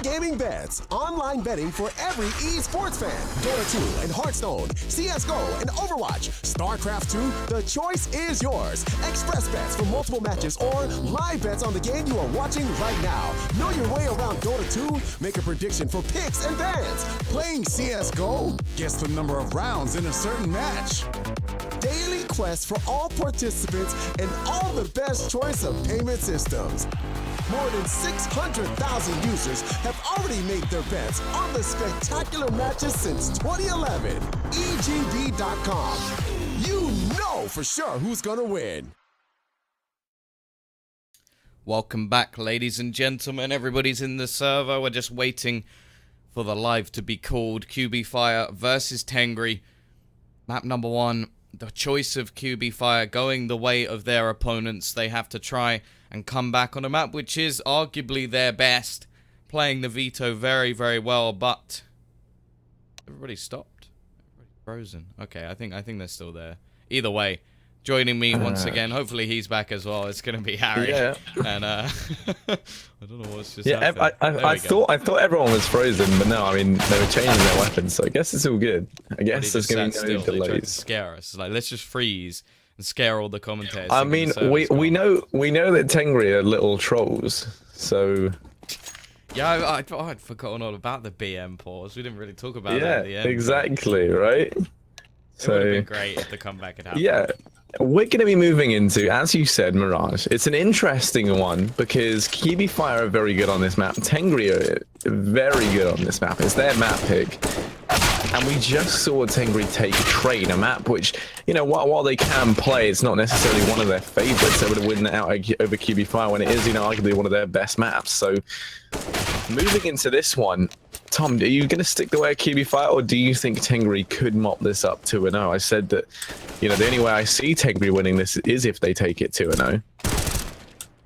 gaming bets. Online betting for every esports fan. Dota 2 and Hearthstone, CSGO and Overwatch, StarCraft 2, the choice is yours. Express bets for multiple matches or live bets on the game you are watching right now. Know your way around Dota 2? Make a prediction for picks and bans. Playing CSGO? Guess the number of rounds in a certain match. Daily quest for all participants and all the best choice of payment systems. More than 600,000 users have already made their bets on the spectacular matches since 2011. EGB.com. You know for sure who's gonna win. Welcome back, ladies and gentlemen. Everybody's in the server. We're just waiting for the live to be called. QB.Fire versus Tengri. Map number 1. The choice of QB.Fire going the way of their opponents. They have to try and come back on a map which is arguably their best. Playing the veto very, very well, but everybody stopped. Everybody frozen. Okay, I think they're still there. Either way, joining me once again. Hopefully he's back as well. It's gonna be Harry. Yeah. And I don't know what's just happened. I thought everyone was frozen, but no, I mean they were changing their weapons, so I guess it's all good. I guess there's gonna be no delays. They tried to scare us. Like, let's just freeze and scare all the commentators. I mean, we know that Tengri are little trolls, so. Yeah, I'd forgotten all about the BM pause. We didn't really talk about that at the end. Exactly, right? It would have been great if the comeback had happened. Yeah. We're going to be moving into, as you said, Mirage. It's an interesting one because QB.Fire are very good on this map. Tengri are very good on this map. It's their map pick. And we just saw Tengri take Train, a map which, you know, while they can play, it's not necessarily one of their favorites. They would have won out over QB.Fire when it is, you know, arguably one of their best maps. So moving into this one, Tom, are you going to stick the way of QB.Fire, or do you think Tengri could mop this up 2-0? I said that, you know, the only way I see Tengri winning this is if they take it 2-0.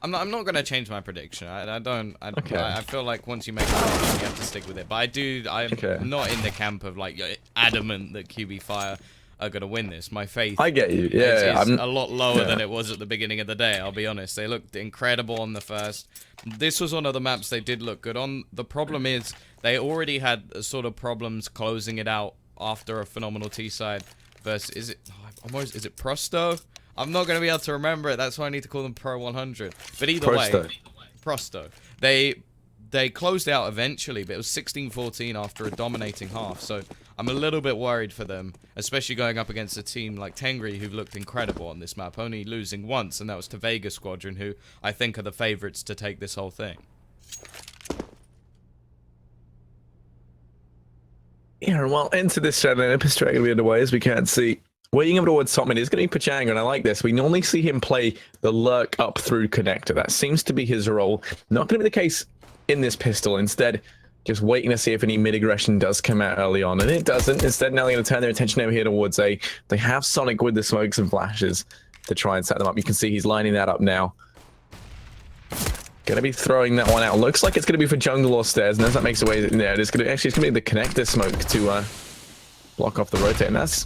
I'm not going to change my prediction. I feel like once you make a prediction, you have to stick with it. But I'm not in the camp of like adamant that QB.Fire are going to win this. My faith, I get you. Yeah, is a lot lower than it was at the beginning of the day. I'll be honest. They looked incredible on the first. This was one of the maps they did look good on. The problem is they already had sort of problems closing it out after a phenomenal T side versus is it Prosto? I'm not going to be able to remember it. That's why I need to call them Pro 100. But either way, Prosto. They closed out eventually, but it was 16-14 after a dominating half. So I'm a little bit worried for them, especially going up against a team like Tengri, who've looked incredible on this map, only losing once, and that was to Vega Squadron, who I think are the favorites to take this whole thing. Yeah, well, into this channel, Pistol going to be underway, as we can't see. Waiting over towards top mid is going to be Pachanga, and I like this. We normally see him play the lurk up through connector. That seems to be his role. Not going to be the case in this pistol. Instead, just waiting to see if any mid aggression does come out early on, and it doesn't. Instead, now they're going to turn their attention over here towards A. They have Sonic with the smokes and flashes to try and set them up. You can see he's lining that up now. Going to be throwing that one out. Looks like it's going to be for jungle or stairs, and as that makes its way there, it's going to be the connector smoke to block off the rotate, and that's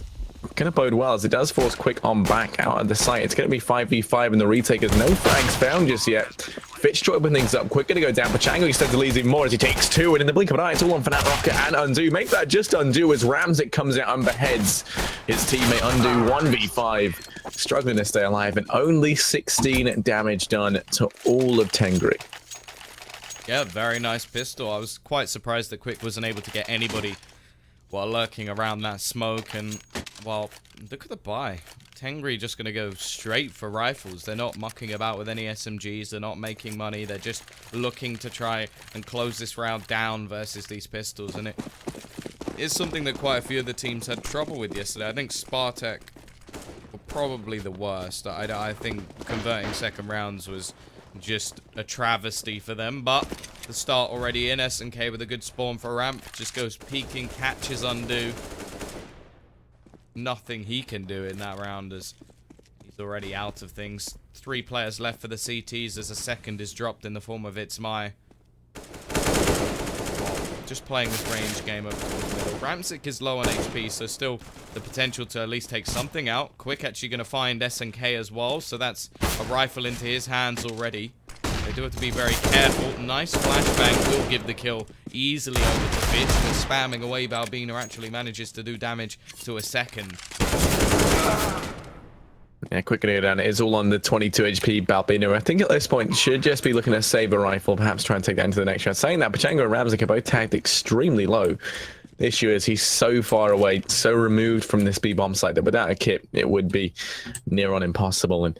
going to bode well as it does force Quick on back out of the site. It's going to be 5v5 and the retake has no frags found just yet. Fitch trying to open things up. Quick going to go down. Pachango extends the lead even more as he takes 2, and in the blink of an eye, it's all on for Nat Rocket and Undo. Make that just Undo as Ramzik comes out and beheads his teammate Undo. 1v5, struggling to stay alive, and only 16 damage done to all of Tengri. Yeah, very nice pistol. I was quite surprised that Quick wasn't able to get anybody while lurking around that smoke, and well, look at the buy. Tengri just going to go straight for rifles. They're not mucking about with any SMGs. They're not making money. They're just looking to try and close this round down versus these pistols, and it is something that quite a few of the teams had trouble with yesterday. I think Spartek were probably the worst. I think converting second rounds was just a travesty for them, but the start already in. SNK with a good spawn for ramp, just goes peeking, catches Undo. Nothing he can do in that round as he's already out of things. 3 players left for the CTs as a second is dropped in the form of Bissmire. Just playing this range game up towards the middle. Ramzik is low on HP, so still the potential to at least take something out. Quick actually going to find SNK as well, so that's a rifle into his hands already. They do have to be very careful. Nice flashbang will give the kill easily over to Fitch. But spamming away, Balbina actually manages to do damage to a second. Yeah, quick to go down. It is all on the 22 HP Balbino. I think at this point should just be looking to save a rifle, perhaps try and take that into the next round. Saying that, Pachango and Ramzik are both tagged extremely low. The issue is he's so far away, so removed from this B-bomb site that without a kit, it would be near on impossible. And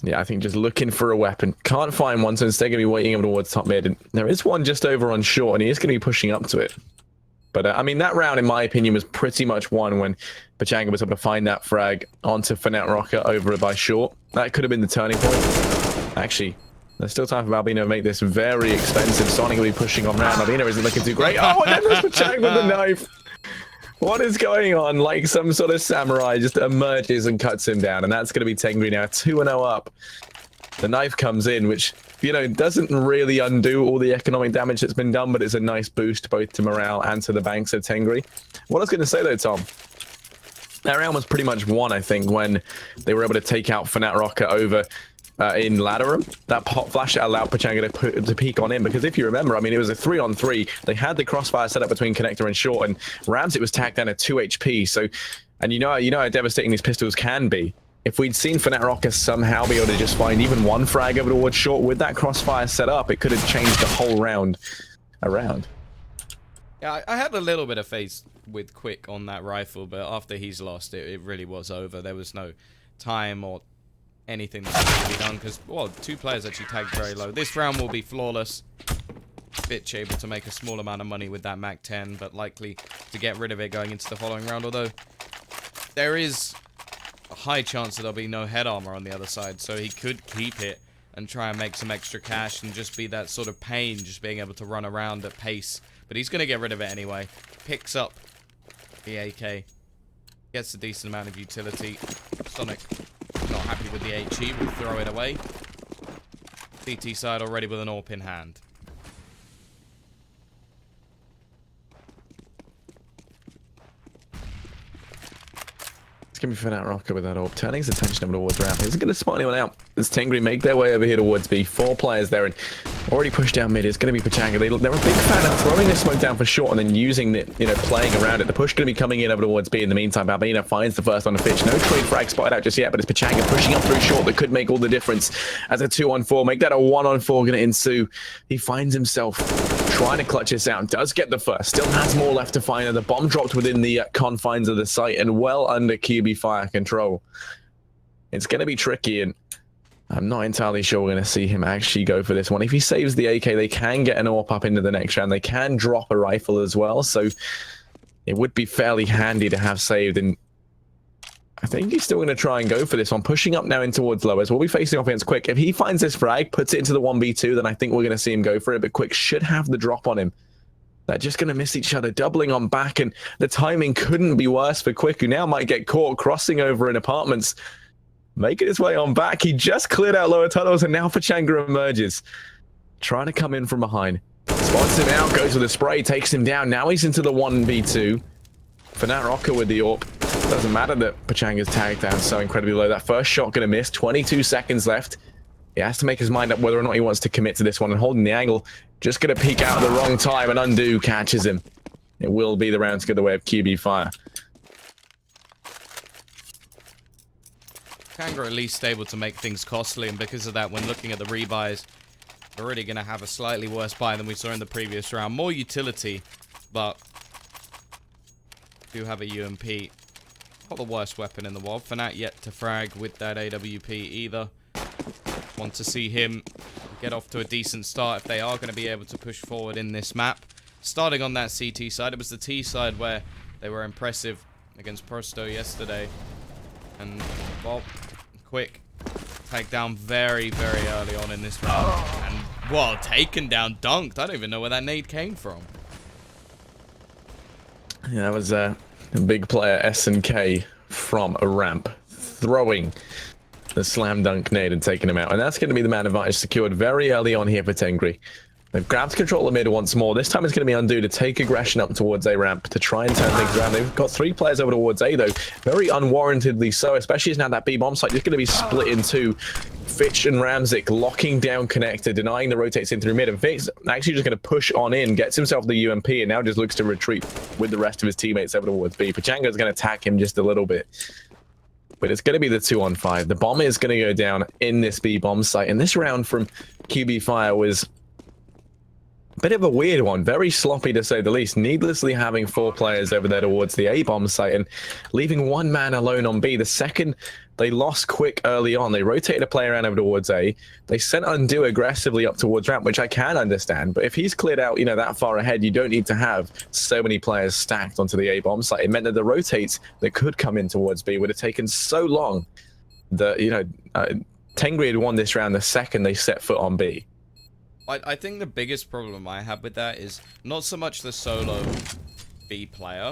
yeah, I think just looking for a weapon. Can't find one, so instead going to be waiting over towards top mid. And there is one just over on short, and he is going to be pushing up to it. But, I mean, that round, in my opinion, was pretty much won when Pachanga was able to find that frag onto Fnatic Rocker over by short. That could have been the turning point. Actually, there's still time for Balbino to make this very expensive. Sonic will be pushing on round. Balbino isn't looking too great. Oh, and then there's Pachanga with the knife. What is going on? Like some sort of samurai just emerges and cuts him down. And that's going to be Tengri now, 2-0 up. The knife comes in, which, you know, doesn't really undo all the economic damage that's been done, but it's a nice boost both to morale and to the banks of Tengri. What I was going to say, though, Tom, that round was pretty much won, I think, when they were able to take out Fnatic Rocker over in ladder room. That pop flash allowed Pachanga to peek on him, because if you remember, I mean, it was a 3-on-3. They had the crossfire set up between Connector and Short, and Ramsey was tagged down at 2 HP. So, and you know how devastating these pistols can be. If we'd seen Fnatic Rocker somehow be able to just find even one frag over towards short with that crossfire set up, it could have changed the whole round around. Yeah, I had a little bit of faith with Quick on that rifle, but after he's lost it, it really was over. There was no time or anything that could be done, because, well, two players actually tagged very low. This round will be flawless. Fitch able to make a small amount of money with that Mac 10, but likely to get rid of it going into the following round, although there is a high chance that there'll be no head armor on the other side, so he could keep it and try and make some extra cash and just be that sort of pain, just being able to run around at pace. But he's going to get rid of it anyway. Picks up the AK. Gets a decent amount of utility. Sonic not happy with the HE, will throw it away. CT side already with an AWP in hand. It's going to be Fnatic Rocker with that AWP, turning his attention over towards ramp. Isn't going to spot anyone out as Tengri make their way over here towards B. 4 players there and already pushed down mid. It's going to be Pachanga. They're a big fan of throwing this smoke down for short and then using it, you know, playing around it. The push going to be coming in over towards B. In the meantime, Balbina finds the first on the Fitch. No trade frag spotted out just yet, but it's Pachanga pushing up through short that could make all the difference as a 2-on-4. Make that a 1-on-4 going to ensue. He finds himself trying to clutch this out. Does get the first. Still has more left to find. And the bomb dropped within the confines of the site and well under QB.Fire control. It's going to be tricky, and I'm not entirely sure we're going to see him actually go for this one. If he saves the AK, they can get an AWP up into the next round. They can drop a rifle as well, so it would be fairly handy to have saved. And I think he's still going to try and go for this one. Pushing up now in towards lowers. We'll be facing off against Quick. If he finds this frag, puts it into the 1v2, then I think we're going to see him go for it. But Quick should have the drop on him. They're just going to miss each other, doubling on back. And the timing couldn't be worse for Quick, who now might get caught crossing over in apartments. Making his way on back. He just cleared out lower tunnels, and now Pachanga emerges. Trying to come in from behind. Spots him out, goes with the spray, takes him down. Now he's into the 1v2. Fnatic Rocker with the AWP. Doesn't matter that Pachanga's tagged down so incredibly low. That first shot going to miss. 22 seconds left. He has to make his mind up whether or not he wants to commit to this one. And holding the angle, just going to peek out at the wrong time, and Undo catches him. It will be the round to go the way of QB.Fire. Pachanga at least able to make things costly, and because of that, when looking at the rebuys, we're already going to have a slightly worse buy than we saw in the previous round. More utility, but do have a UMP. Not the worst weapon in the world. Fnatic yet to frag with that AWP either. Want to see him get off to a decent start if they are going to be able to push forward in this map. Starting on that CT side, it was the T side where they were impressive against Prosto yesterday. And, well, Quick tagged down very, very early on in this round. And, well, taken down, dunked. I don't even know where that nade came from. Yeah, that was a big player, SNK, from a ramp, throwing the slam dunk nade and taking him out. And that's going to be the man advantage secured very early on here for Tengri. They've grabbed control of mid once more. This time it's going to be Undo to take aggression up towards A ramp to try and turn things around. They've got 3 players over towards A though, very unwarrantedly so, especially as now that B bomb site is going to be split in 2. Fitch and Ramzik locking down connector, denying the rotates in through mid, and Fitch actually just going to push on in, gets himself the UMP, and now just looks to retreat with the rest of his teammates over towards B. Pachanga's going to attack him just a little bit. But it's going to be the 2-on-5. The bomb is going to go down in this B bomb site, and this round from QB.Fire was a bit of a weird one, very sloppy to say the least, needlessly having 4 players over there towards the A bomb site and leaving 1 man alone on B. The second they lost quick early on, they rotated a player around over towards A. They sent Undo aggressively up towards ramp, which I can understand, but if he's cleared out, you know, that far ahead, you don't need to have so many players stacked onto the A bomb site. It meant that the rotates that could come in towards B would have taken so long that, you know, Tengri had won this round the second they set foot on B. I think the biggest problem I have with that is not so much the solo B player.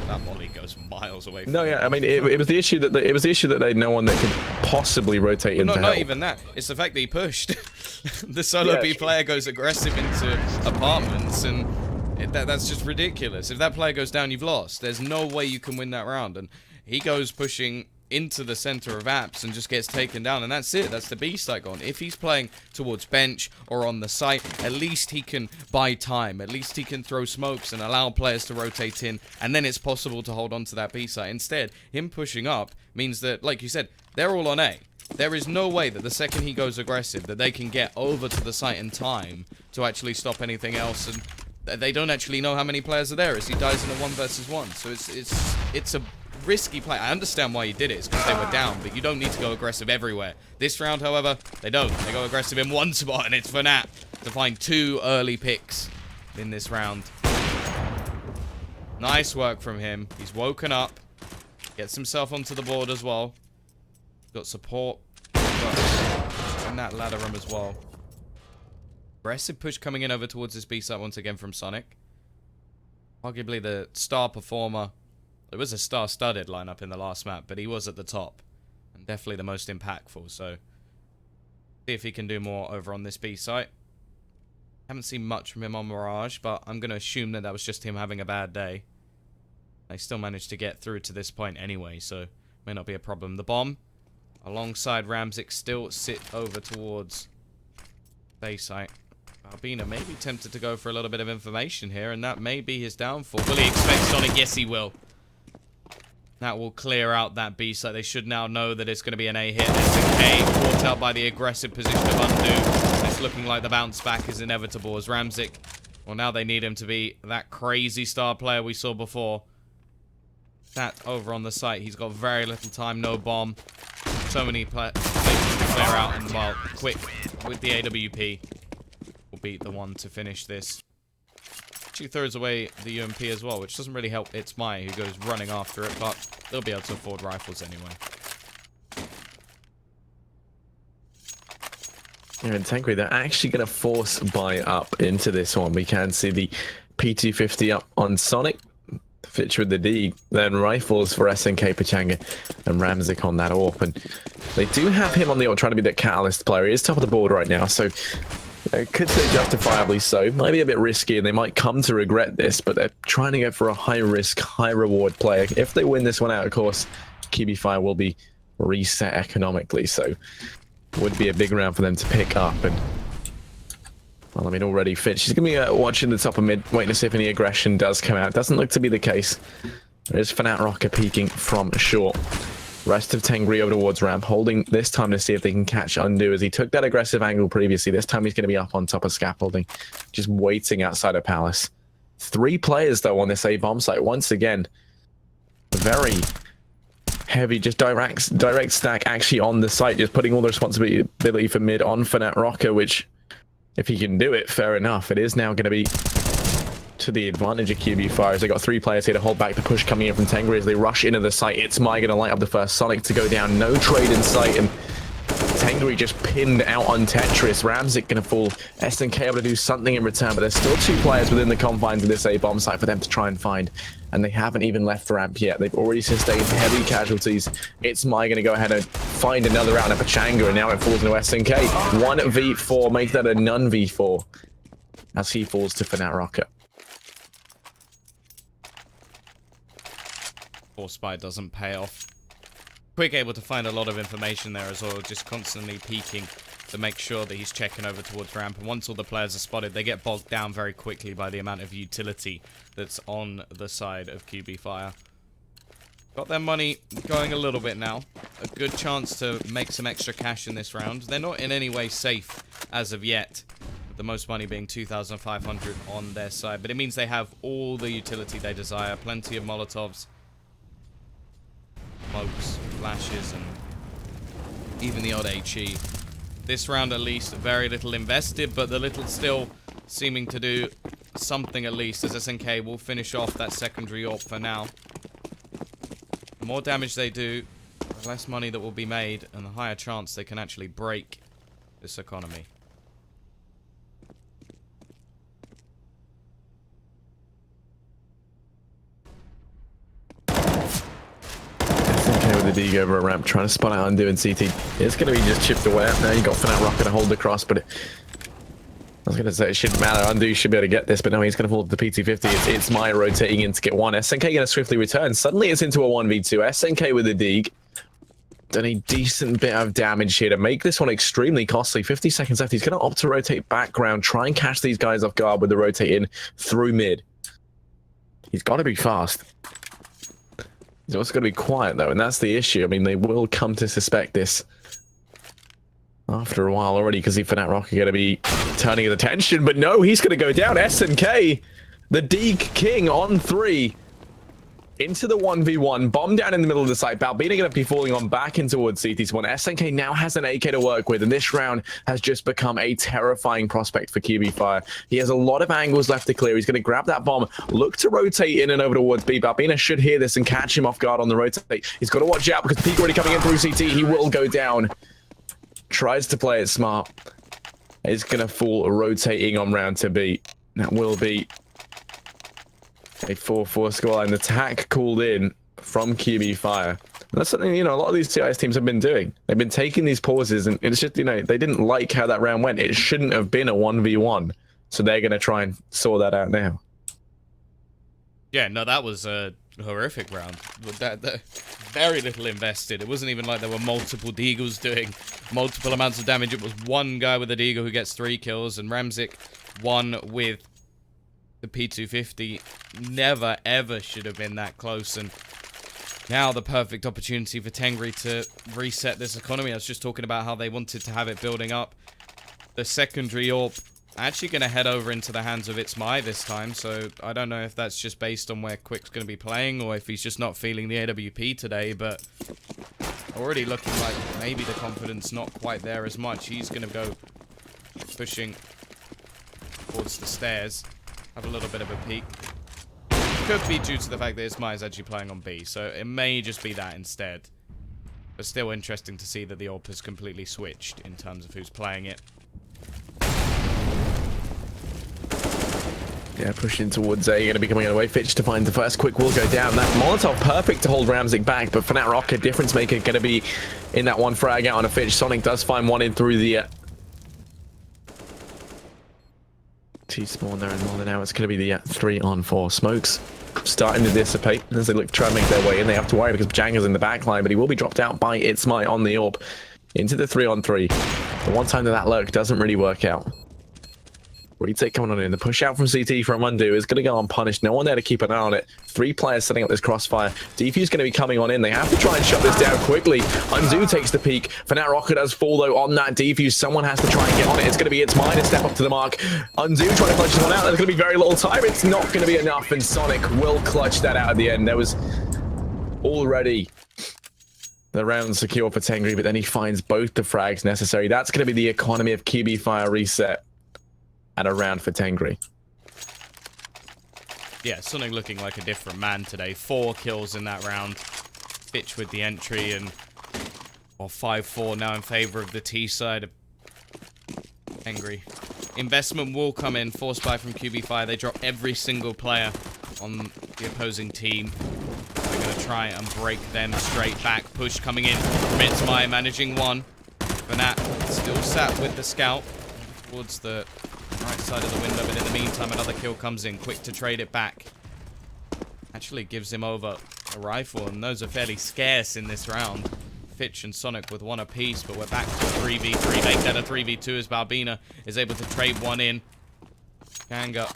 That volley goes miles away from yeah, I mean, it was the issue that they had no one that could possibly rotate into help. Not even that. It's the fact that he pushed. The solo B player goes aggressive into apartments, and that's just ridiculous. If that player goes down, you've lost. There's no way you can win that round, and he goes pushing into the center of apps and just gets taken down, and that's it. That's the B site gone. If he's playing towards bench or on the site, at least he can buy time. At least he can throw smokes and allow players to rotate in, and then it's possible to hold on to that B site. Instead, him pushing up means that, like you said, they're all on A. There is no way that the second he goes aggressive that they can get over to the site in time to actually stop anything else, and they don't actually know how many players are there as he dies in a 1 versus 1. So it's a risky play. I understand why he did it. It's because they were down, but you don't need to go aggressive everywhere. This round, however, they don't. They go aggressive in 1 spot, and it's Fnatt to find 2 early picks in this round. Nice work from him. He's woken up. Gets himself onto the board as well. Got support in that ladder room as well. Aggressive push coming in over towards this B site once again from Sonic. Arguably the star performer. It was a star-studded lineup in the last map, but he was at the top. And definitely the most impactful, so see if he can do more over on this B site. Haven't seen much from him on Mirage, but I'm going to assume that was just him having a bad day. They still managed to get through to this point anyway, so may not be a problem. The bomb, alongside Ramzik, still sit over towards B site. Albina may be tempted to go for a little bit of information here, and that may be his downfall. Will he expect Sonic? Yes, he will. That will clear out that B site. They should now know that it's going to be an A hit. SNK caught out by the aggressive position of Undo. It's looking like the bounce back is inevitable as Ramzik. Well, now they need him to be that crazy star player we saw before. That over on the site. He's got very little time, no bomb. So many places to clear out, and well, quick with the AWP will beat the one to finish this. She throws away the UMP as well, which doesn't really help Bissmire, who goes running after it, but they'll be able to afford rifles anyway. Here in Tengri, they're actually going to force buy up into this one. We can see the P250 up on Sonic. Fitch with the D, then rifles for SNK, Pachanga, and Ramzik on that AWP. And they do have him on the AWP trying to be the catalyst player. He is top of the board right now, so could say justifiably so. Might be a bit risky, and they might come to regret this, but they're trying to go for a high-risk, high-reward player. If they win this one out, of course, QB.Fire will be reset economically, so would be a big round for them to pick up. And well, I mean, already Fitch, she's going to be watching the top of mid, waiting to see if any aggression does come out. Doesn't look to be the case. There is Fnatt Rocker peeking from short. Rest of Tengri over towards ramp, holding this time to see if they can catch Undo, as he took that aggressive angle previously. This time he's going to be up on top of scaffolding, just waiting outside of Palace. 3 players, though, on this A bomb site. Once again, very heavy, just direct stack actually on the site, just putting all the responsibility for mid on Fnatt Rocker, which, if he can do it, fair enough. It is now going to be to the advantage of QB.Fire, as they got 3 players here to hold back the push coming in from Tengri as they rush into the site. It's Mai going to light up the first Sonic to go down. No trade in sight, and Tengri just pinned out on Tetris. Ramzik going to fall. SNK able to do something in return, but there's still 2 players within the confines of this A bomb site for them to try and find, and they haven't even left the ramp yet. They've already sustained heavy casualties. It's Mai going to go ahead and find another out of Pachanga, and now it falls into SNK. 1v4, make that a none v4. as he falls to Fnatic Rocket. Force Spy doesn't pay off. Quick able to find a lot of information there as well, just constantly peeking to make sure that he's checking over towards ramp. And once all the players are spotted, they get bogged down very quickly by the amount of utility that's on the side of QB.Fire. Got their money going a little bit now. A good chance to make some extra cash in this round. They're not in any way safe as of yet. The most money being 2,500 on their side. But it means they have all the utility they desire. Plenty of Molotovs, smokes, flashes, and even the odd HE. This round at least, very little invested, but the little still seeming to do something at least, as SNK will finish off that secondary AWP for now. The more damage they do, the less money that will be made, and the higher chance they can actually break this economy. With the dig over a ramp, trying to spot out Undo and CT. It's going to be just chipped away. Now you got Fnatic Rocket to hold across, but I was going to say it shouldn't matter. Undo should be able to get this, but no, he's going to fall to the PT50. It's Maya rotating in to get one. SNK going to swiftly return. Suddenly it's into a 1v2. SNK with the dig. Done a decent bit of damage here to make this one extremely costly. 50 seconds left. He's going to opt to rotate background, try and catch these guys off guard with the rotate in through mid. He's got to be fast. He's also going to be quiet, though, and that's the issue. I mean, they will come to suspect this after a while already, because Fnatic Rocket are going to be turning his attention. But no, he's going to go down. SNK, the Deke King on 3. Into the 1v1, bomb down in the middle of the site. Balbina going to be falling on back in towards CT spawn. SNK now has an AK to work with, and this round has just become a terrifying prospect for QB.Fire. He has a lot of angles left to clear. He's going to grab that bomb, look to rotate in and over towards B. Balbina should hear this and catch him off guard on the rotate. He's got to watch out because Peak already coming in through CT. He will go down. Tries to play it smart. Is going to fall rotating on round to B. That will be a 4-4 scoreline attack called in from QB.Fire. That's something, you know, a lot of these CIS teams have been doing. They've been taking these pauses, and it's just, you know, they didn't like how that round went. It shouldn't have been a 1v1. So they're going to try and sort that out now. Yeah, no, that was a horrific round. That very little invested. It wasn't even like there were multiple Deagles doing multiple amounts of damage. It was one guy with a Deagle who gets 3 kills, and Ramzik one with the P250. Never, ever should have been that close. And now the perfect opportunity for Tengri to reset this economy. I was just talking about how they wanted to have it building up. The secondary AWP actually going to head over into the hands of Bissmire this time. So I don't know if that's just based on where Quick's going to be playing, or if he's just not feeling the AWP today. But already looking like maybe the confidence not quite there as much. He's going to go pushing towards the stairs. Have a little bit of a peek. Could be due to the fact that Bissmire is actually playing on B, so it may just be that instead. But still interesting to see that the AWP has completely switched in terms of who's playing it. Yeah, pushing towards A, going to be coming away. Fitch to find the first. Quick will go down. That Molotov perfect to hold Ramzik back, but Fnatic Rocket, difference maker, going to be in that one frag out on a Fitch. Sonic does find one in through the T-spawn there, and now it's going to be the 3-on-4. Smokes starting to dissipate as they look to try and make their way in. They have to worry because Janga's in the back line, but he will be dropped out by Bissmire on the AWP into the 3-on-3. The one time that lurk doesn't really work out. Retake coming on in. The push out from CT from Undo is going to go unpunished. No one there to keep an eye on it. 3 players setting up this crossfire. Defuse going to be coming on in. They have to try and shut this down quickly. Undo takes the peak. Fnatic Rocket does fall though on that defuse. Someone has to try and get on it. It's going to be Bissmire to step up to the mark. Undo trying to clutch this one out. There's going to be very little time. It's not going to be enough, and Sonic will clutch that out at the end. There was already the round secure for Tengri, but then he finds both the frags necessary. That's going to be the economy of QB.Fire reset. And a round for Tengri. Yeah, Sonic looking like a different man today. 4 kills in that round. Fitch with the entry, and 5-4 now in favor of the T side of Tengri. Investment will come in. Force buy from QB.Fire. They drop every single player on the opposing team. They're going to try and break them straight back. Push coming in. Bissmire managing one. Fnatic still sat with the scout towards the Right side of the window, but in the meantime, another kill comes in. Quick to trade it back. Actually gives him over a rifle, and those are fairly scarce in this round. Fitch and Sonic with one apiece, but we're back to a 3v3. Make that a 3v2 as Balbina is able to trade one in. Kanga,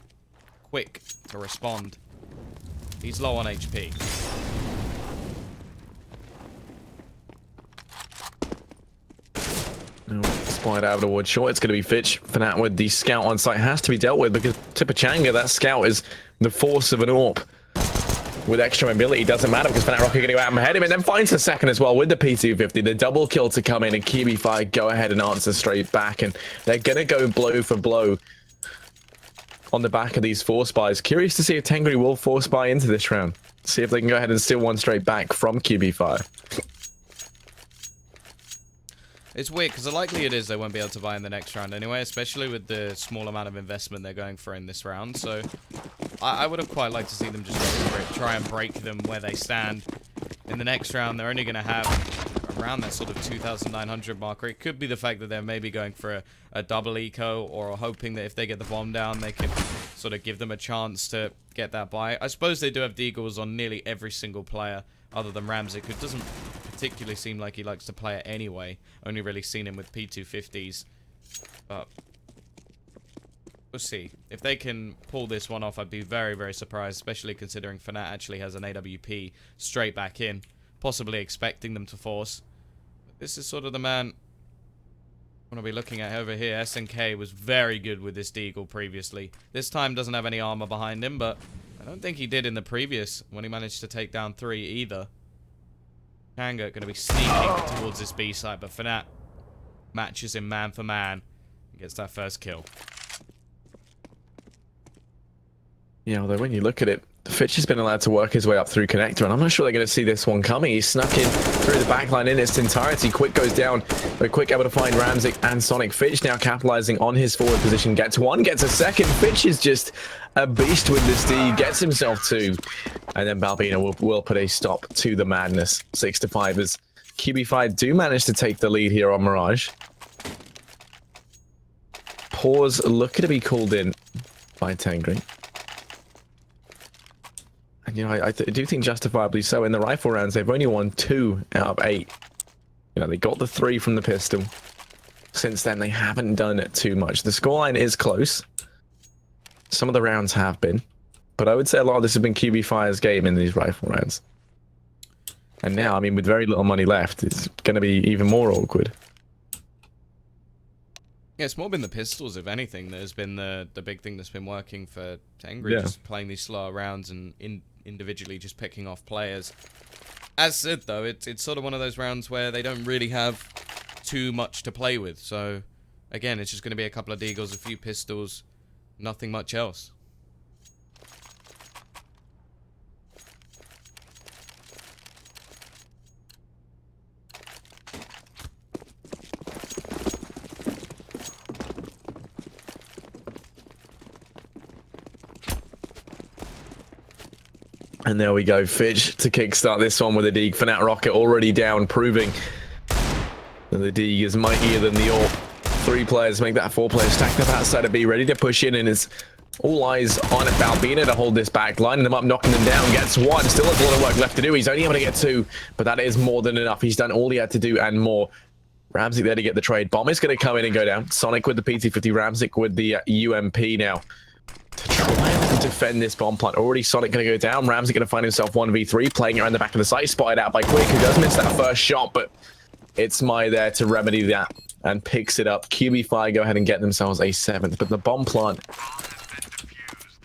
quick to respond. He's low on HP. Spied out of the wood short. It's going to be Fitch. Fnatt with the scout on site has to be dealt with because Tipachanga, that scout is the force of an AWP. With extra mobility, doesn't matter because Fnatt Rocket going to go out and head him and then finds a second as well with the P250. The double kill to come in and QB.Fire go ahead and answer straight back. And they're going to go blow for blow on the back of these force buys. Curious to see if Tengri will force buy into this round. See if they can go ahead and steal one straight back from QB.Fire. It's weird because the likelihood is they won't be able to buy in the next round anyway, especially with the small amount of investment they're going for in this round. So I would have quite liked to see them just go for it, try and break them where they stand. In the next round, they're only going to have around that sort of 2,900 marker. It could be the fact that they're maybe going for a double eco or hoping that if they get the bomb down, they can sort of give them a chance to get that buy. I suppose they do have deagles on nearly every single player other than Ramzik, who doesn't particularly seem like he likes to play it anyway. Only really seen him with P250s. But we'll see. If they can pull this one off, I'd be very, very surprised, especially considering Fnatt actually has an AWP straight back in, possibly expecting them to force. But this is sort of the man I want to be looking at over here. SNK was very good with this deagle previously. This time doesn't have any armor behind him, but I don't think he did in the previous when he managed to take down 3 either. Kanga going to be sneaking towards this B side, but Fnatt matches him man for man and gets that first kill. Yeah, although when you look at it, Fitch has been allowed to work his way up through connector, and I'm not sure they're going to see this one coming. He snuck in through the backline in its entirety. Quick goes down, but Quick able to find Ramzik and Sonic. Fitch now capitalizing on his forward position. Gets one, gets a second. Fitch is just a beast with this D. Gets himself 2. And then Balbina will put a stop to the madness. 6-5 as QB.Fire do manage to take the lead here on Mirage. Pause looking to be called in by Tengri. And, you know, I do think justifiably so. In the rifle rounds, they've only won 2 out of 8. You know, they got the 3 from the pistol. Since then, they haven't done too much. The scoreline is close. Some of the rounds have been. But I would say a lot of this has been QB.Fire's game in these rifle rounds. And now, I mean, with very little money left, it's going to be even more awkward. Yeah, it's more been the pistols, if anything, that has been the big thing that's been working for Tengri, Yeah. just playing these slower rounds and individually just picking off players. As said, though, it's sort of one of those rounds where they don't really have too much to play with. So, again, it's just going to be a couple of deagles, a few pistols, nothing much else. And there we go, Fitch to kickstart this one with a Deeg. Fnatt Rocket already down, proving that the Deeg is mightier than the AWP. 3 players make that 4 players stacked up outside of B, ready to push in, and it's all eyes on Balbina to hold this back, lining them up, knocking them down, gets 1. Still has a lot of work left to do. He's only able to get 2, but that is more than enough. He's done all he had to do and more. Ramzik there to get the trade. Bomb is going to come in and go down. Sonic with the PT-50, Ramzik with the UMP now. To try and defend this bomb plant. Already Sonic going to go down. Ramsey going to find himself 1v3, playing around the back of the site, spotted out by Quick, who does miss that first shot, but it's Mai there to remedy that and picks it up. QB.Fire go ahead and get themselves a 7th, but the bomb plant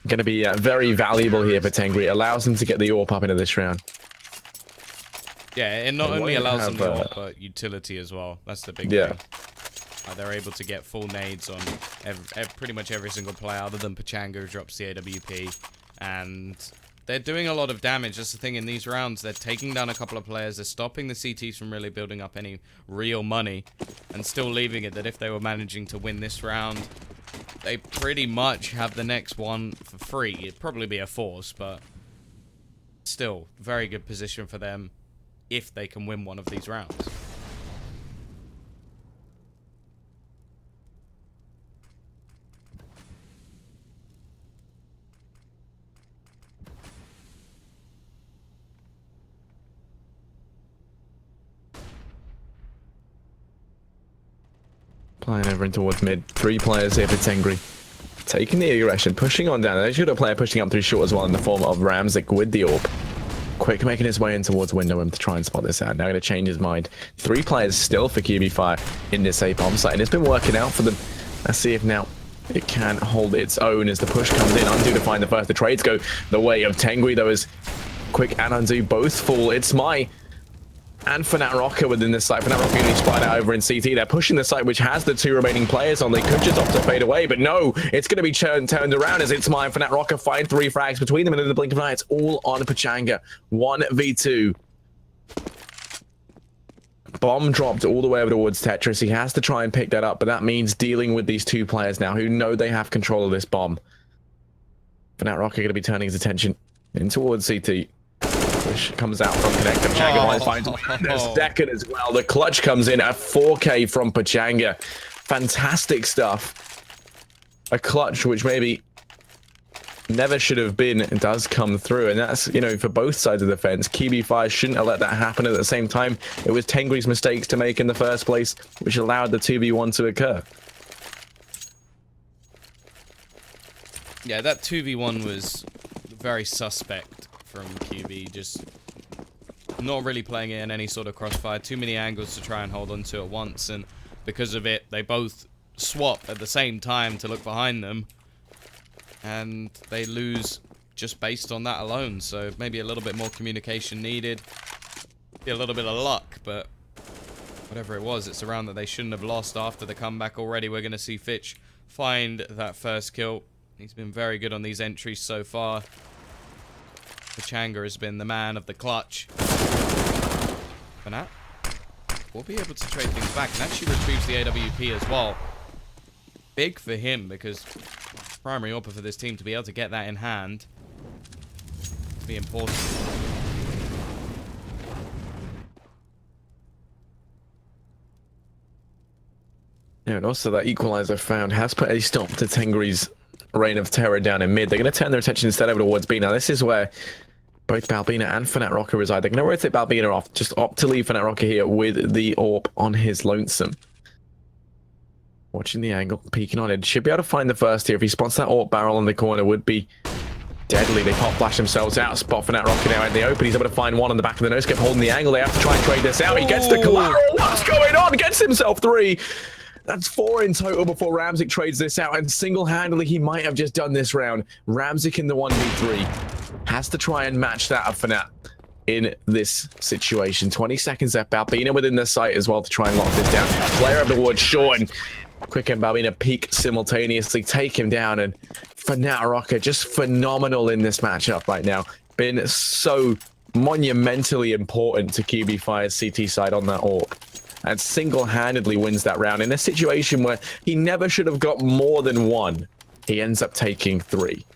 going to be very valuable here for Tengri. It allows them to get the AWP up into this round. Yeah, it not only allows them the AWP, but utility as well. That's the big thing. They're able to get full nades on pretty much every single player other than Pachanga, who drops the AWP. And they're doing a lot of damage. That's the thing in these rounds. They're taking down a couple of players. They're stopping the CTs from really building up any real money. And still leaving it that if they were managing to win this round, they pretty much have the next one for free. It'd probably be a force, but still, very good position for them if they can win one of these rounds. Playing over in towards mid. 3 players here for Tengri. Taking the aggression, pushing on down. They should have a player pushing up through short as well in the form of Ramzik with the AWP. Quick making his way in towards window to try and spot this out. Now going to change his mind. 3 players still for QB.Fire in this A bomb site, and it's been working out for them. Let's see if now it can hold its own as the push comes in. Undo to find the first. The trades go the way of Tengri, though, as Quick and Undo both fall. It's my and Fnatt Rocker within this site. Fnatt Rocker getting spied out over in CT. They're pushing the site, which has the 2 remaining players on. They could just opt to fade away, but no, it's going to be turned around as it's my and Fnatt Rocker find 3 frags between them, and in the blink of an eye, it's all on Pachanga. 1v2. Bomb dropped all the way over towards Tetris. He has to try and pick that up, but that means dealing with these 2 players now who know they have control of this bomb. Fnatt Rocker going to be turning his attention in towards CT. Push comes out from Connector. Pachanga finds the second as well. The clutch comes in at 4K from Pachanga. Fantastic stuff. A clutch which maybe never should have been does come through, and that's, you know, for both sides of the fence. QB.Fire shouldn't have let that happen. At the same time, it was Tengri's mistakes to make in the first place which allowed the 2v1 to occur. Yeah, that 2v1 was very suspect from QB, just not really playing it in any sort of crossfire. Too many angles to try and hold on to at once, and because of it, they both swap at the same time to look behind them, and they lose just based on that alone. So maybe a little bit more communication needed, a little bit of luck, but whatever it was, it's a round that they shouldn't have lost. After the comeback already, we're going to see Fitch find that first kill. He's been very good on these entries so far. Pachanga has been the man of the clutch. Fnatt will be able to trade things back, and actually retrieves the AWP as well. Big for him, because primary AWP for this team, to be able to get that in hand will be important. Yeah, and also that equalizer found has put a stop to Tengri's reign of terror down in mid. They're going to turn their attention instead over towards B. Now, this is where both Balbina and Fnatt Rocker reside. They're going to rotate Balbina off, just opt to leave Fnatt Rocker here with the AWP on his lonesome. Watching the angle, peeking on it. Should be able to find the first here. If he spots that AWP barrel in the corner, would be deadly. They pop flash themselves out. Spot Fnatt Rocker now in the open. He's able to find one on the back of the nose, kept holding the angle. They have to try and trade this out. He gets the collateral. What's going on? Gets himself 3. That's 4 in total before Ramzik trades this out, and single-handedly he might have just done this round. Ramzik in the 1v3 has to try and match that of Fnatt in this situation. 20 seconds left. Balbina within the site as well to try and lock this down. Player of the wood, short, and Quick and Balbina peak simultaneously, take him down, and Fnatt Rocker just phenomenal in this matchup right now. Been so monumentally important to QB.Fire's CT side on that AWP. And single-handedly wins that round in a situation where he never should have got more than 1. He ends up taking 3.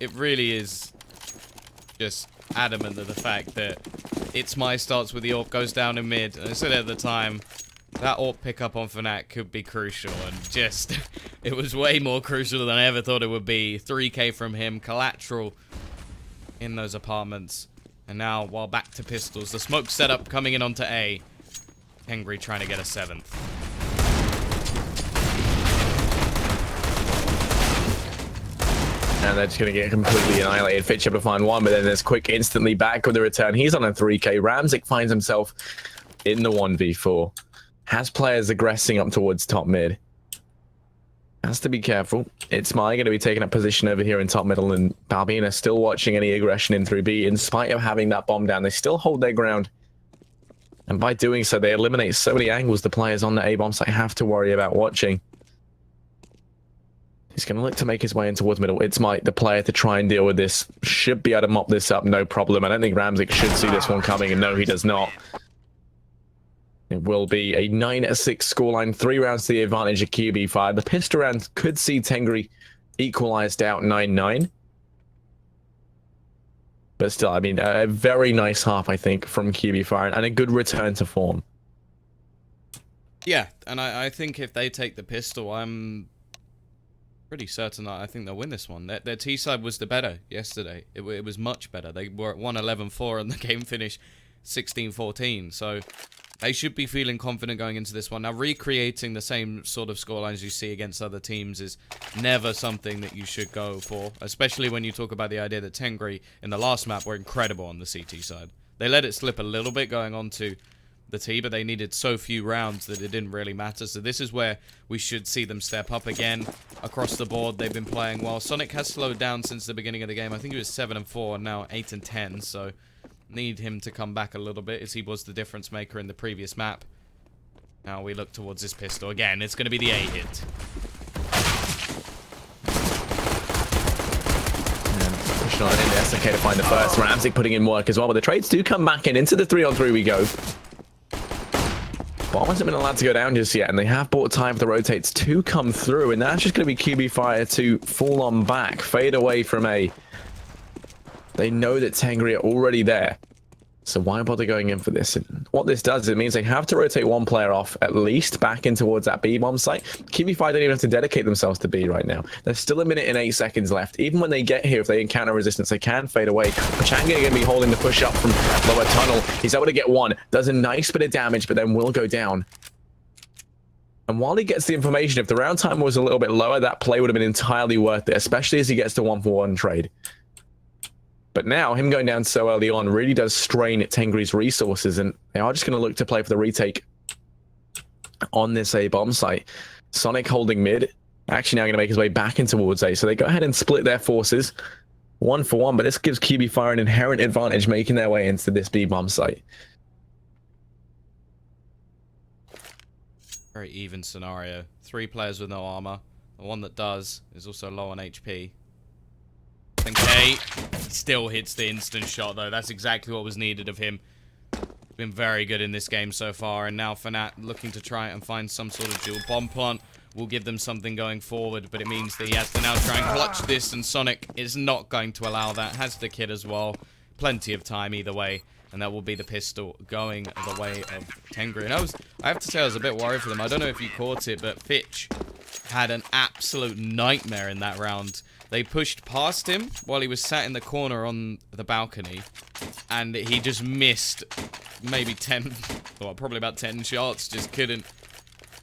It really is just adamant of the fact that It's My starts with the AWP, goes down in mid, and I said at the time, that AWP pickup on Fnatt could be crucial, and just, it was way more crucial than I ever thought it would be. 3K from him, collateral in those apartments. And now, while back to pistols, the smoke setup coming in onto A. Tengri trying to get a 7th. And they're just going to get completely annihilated. Fitch able to find 1, but then there's Quick instantly back with the return. He's on a 3K. Ramzik finds himself in the 1v4. Has players aggressing up towards top mid. Has to be careful. It's My going to be taking up position over here in top middle, and Balbina still watching any aggression in through B. In spite of having that bomb down, they still hold their ground. And by doing so, they eliminate so many angles the players on the A-bomb site have to worry about watching. He's going to look to make his way in towards middle. It's My, the player to try and deal with this. Should be able to mop this up, no problem. I don't think Ramzik should see this one coming, and no, he does not. It will be a 9-6 scoreline, 3 rounds to the advantage of QB.Fire. The pistol round could see Tengri equalized out 9-9. But still, I mean, a very nice half, I think, from QB.Fire, and a good return to form. Yeah, and I think if they take the pistol, I'm pretty certain that I think they'll win this one. Their T side was the better yesterday. It was much better. They were at 1-11-4 and the game finished 16-14. So They should be feeling confident going into this one. Now, recreating the same sort of scorelines you see against other teams is never something that you should go for, especially when you talk about the idea that Tengri in the last map were incredible on the CT side. They let it slip a little bit going on to the T, but they needed so few rounds that it didn't really matter. So this is where we should see them step up again. Across the board, they've been playing well. Sonic has slowed down since the beginning of the game. I think he was 7-4, and now 8-10, so need him to come back a little bit, as he was the difference maker in the previous map. Now we look towards this pistol. Again, it's going to be the A-hit. Pushing on in there, SNK to find the first. Ramsey putting in work as well, but the trades do come back in. Into the 3-on-3 we go. Bomb hasn't been allowed to go down just yet, and they have bought time for the rotates to come through, and that's just going to be QB.Fire to fall on back, fade away from A. They know that Tengri are already there, so why bother going in for this? And what this does, it means they have to rotate one player off, at least, back in towards that B bomb site. QB.Fire don't even have to dedicate themselves to B right now. There's still 1 minute and 8 seconds left. Even when they get here, if they encounter resistance, they can fade away. Pachanga going to be holding the push up from lower tunnel. He's able to get one, does a nice bit of damage, but then will go down. And while he gets the information, if the round time was a little bit lower, that play would have been entirely worth it, especially as he gets the 1-for-1 trade. But now, him going down so early on really does strain at Tengri's resources, and they are just going to look to play for the retake on this A bomb site. Sonic holding mid, actually now going to make his way back in towards A, so they go ahead and split their forces 1-for-1, but this gives QB.Fire an inherent advantage making their way into this B bomb site. Very even scenario. 3 players with no armor. The one that does is also low on HP. K still hits the instant shot, though. That's exactly what was needed of him. Been very good in this game so far, and now Fnatt looking to try and find some sort of dual bomb plant will give them something going forward, but it means that he has to now try and clutch this, and Sonic is not going to allow that. Has the kid as well. Plenty of time either way, and that will be the pistol going the way of Tengri. And I have to say I was a bit worried for them. I don't know if you caught it, but Fitch had an absolute nightmare in that round. They pushed past him while he was sat in the corner on the balcony, and he just missed maybe 10, well, probably about 10 shots, just couldn't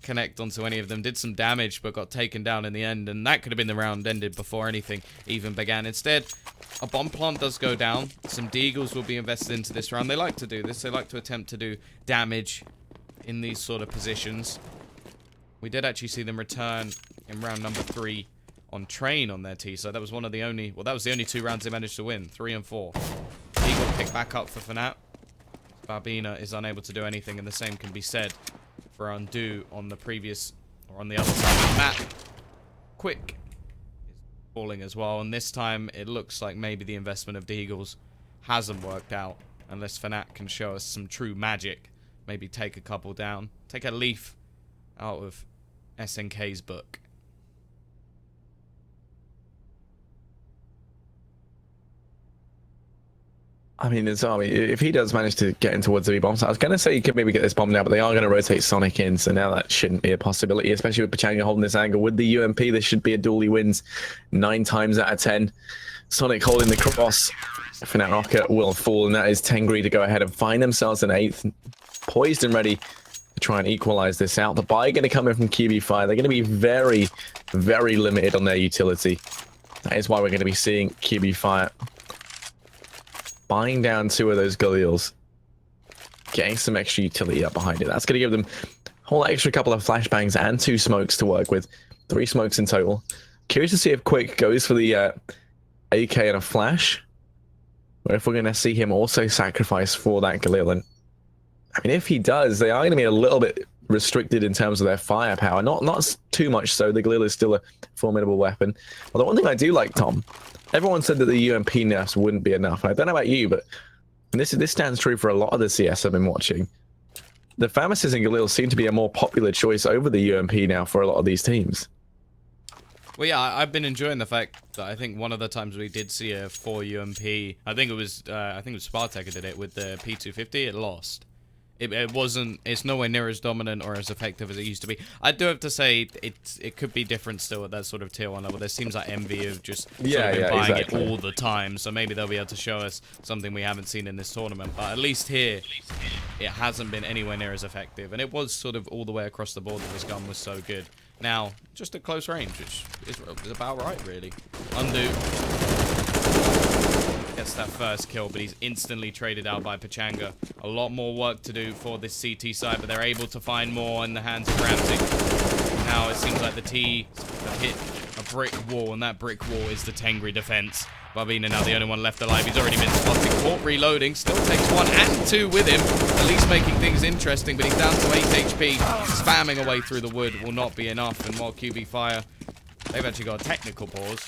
connect onto any of them. Did some damage, but got taken down in the end, and that could have been the round ended before anything even began. Instead, a bomb plant does go down. Some deagles will be invested into this round. They like to do this. They like to attempt to do damage in these sort of positions. We did actually see them return in round number 3 on train on their T, so that was one of the only, well, that was the only 2 rounds they managed to win, 3 and 4. Eagle picked back up for Fnatt. Barbina is unable to do anything, and the same can be said for Undo on the previous, or on the other side of the map. Quick is falling as well, and this time it looks like maybe the investment of Deagles hasn't worked out, unless Fnatt can show us some true magic. Maybe take a couple down. Take a leaf out of SNK's book. I mean, if he does manage to get in towards the B-bomb, so I was going to say he could maybe get this bomb now, but they are going to rotate Sonic in, so now that shouldn't be a possibility, especially with Pachanga holding this angle. With the UMP, this should be a duel he wins 9 times out of 10. Sonic holding the cross. Fnatt Rocket will fall, and that is Tengri to go ahead and find themselves an 8th. Poised and ready to try and equalize this out. The buy going to come in from QB.Fire. They're going to be very, very limited on their utility. That is why we're going to be seeing QB.Fire buying down 2 of those Galils, getting some extra utility up behind it. That's going to give them a whole extra couple of flashbangs and 2 smokes to work with. 3 smokes in total. Curious to see if Quick goes for the AK and a flash, or if we're going to see him also sacrifice for that Galil. And I mean, if he does, they are going to be a little bit restricted in terms of their firepower. Not too much so. The Galil is still a formidable weapon. Although one thing I do like, Tom, everyone said that the UMP nerfs wouldn't be enough. And I don't know about you, but this stands true for a lot of the CS I've been watching. The Pharmacists and Galil seem to be a more popular choice over the UMP now for a lot of these teams. Well, yeah, I've been enjoying the fact that I think one of the times we did see a 4 UMP, I think it was Spartak did it with the P250, it lost. It wasn't. It's nowhere near as dominant or as effective as it used to be. I do have to say it could be different still at that sort of tier 1 level. There seems like Envy have just sort of been buying it all the time. So maybe they'll be able to show us something we haven't seen in this tournament. But at least here, it hasn't been anywhere near as effective. And it was sort of all the way across the board that this gun was so good. Now, just at close range, which is about right, really. Undo gets that first kill, but he's instantly traded out by Pachanga. A lot more work to do for this CT side, but they're able to find more in the hands of Ramsey. Now it seems like the T have hit a brick wall, and that brick wall is the Tengri defense. Barbina now the only one left alive. He's already been spotted. Caught reloading. Still takes 1 and 2 with him. At least making things interesting, but he's down to 8 HP. Spamming away through the wood will not be enough. And while QB.Fire, they've actually got a technical pause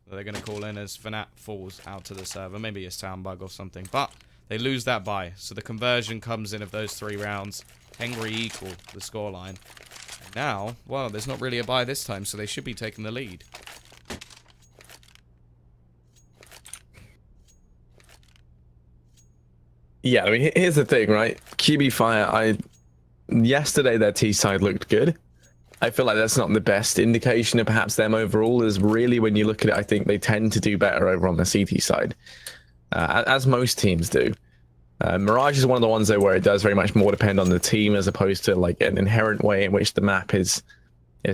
that they're going to call in as Fnatt falls out to the server. Maybe a sound bug or something. But they lose that buy. So the conversion comes in of those 3 rounds. Tengri equal the scoreline. And now, well, there's not really a buy this time, so they should be taking the lead. Yeah, I mean, here's the thing, right? QB.Fire, yesterday their T side looked good. I feel like that's not the best indication of perhaps them overall, is really when you look at it, I think they tend to do better over on the CT side, as most teams do. Mirage is one of the ones, though, where it does very much more depend on the team as opposed to like an inherent way in which the map is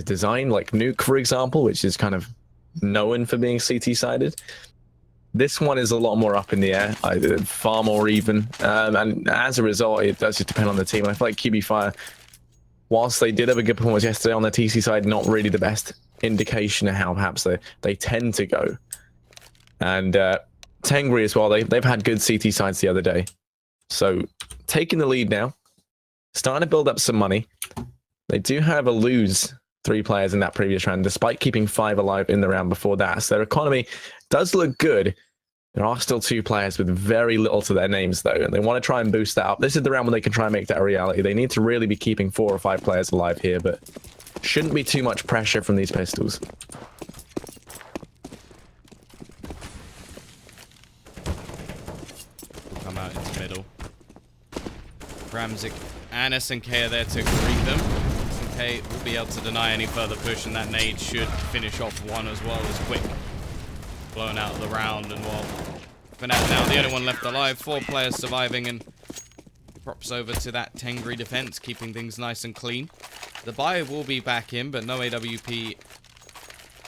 designed, like Nuke, for example, which is kind of known for being CT-sided. This one is a lot more up in the air, far more even, and as a result, it does just depend on the team. And I feel like QB.Fire, whilst they did have a good performance yesterday on the TC side, not really the best indication of how perhaps they tend to go. And Tengri as well, they've had good CT sides the other day. So taking the lead now, starting to build up some money. They do have a lose 3 players in that previous round, despite keeping 5 alive in the round before that. So their economy does look good. There are still 2 players with very little to their names, though, and they want to try and boost that up. This is the round when they can try and make that a reality. They need to really be keeping 4 or 5 players alive here, but shouldn't be too much pressure from these pistols. Come out into the middle. Ramzik and SNK are there to greet them. SNK will be able to deny any further push, and that nade should finish off one as well as Quick. Blown out of the round, and well, Fnatt now the only one left alive. 4 players surviving, and props over to that Tengri defense, keeping things nice and clean. The buy will be back in, but no AWP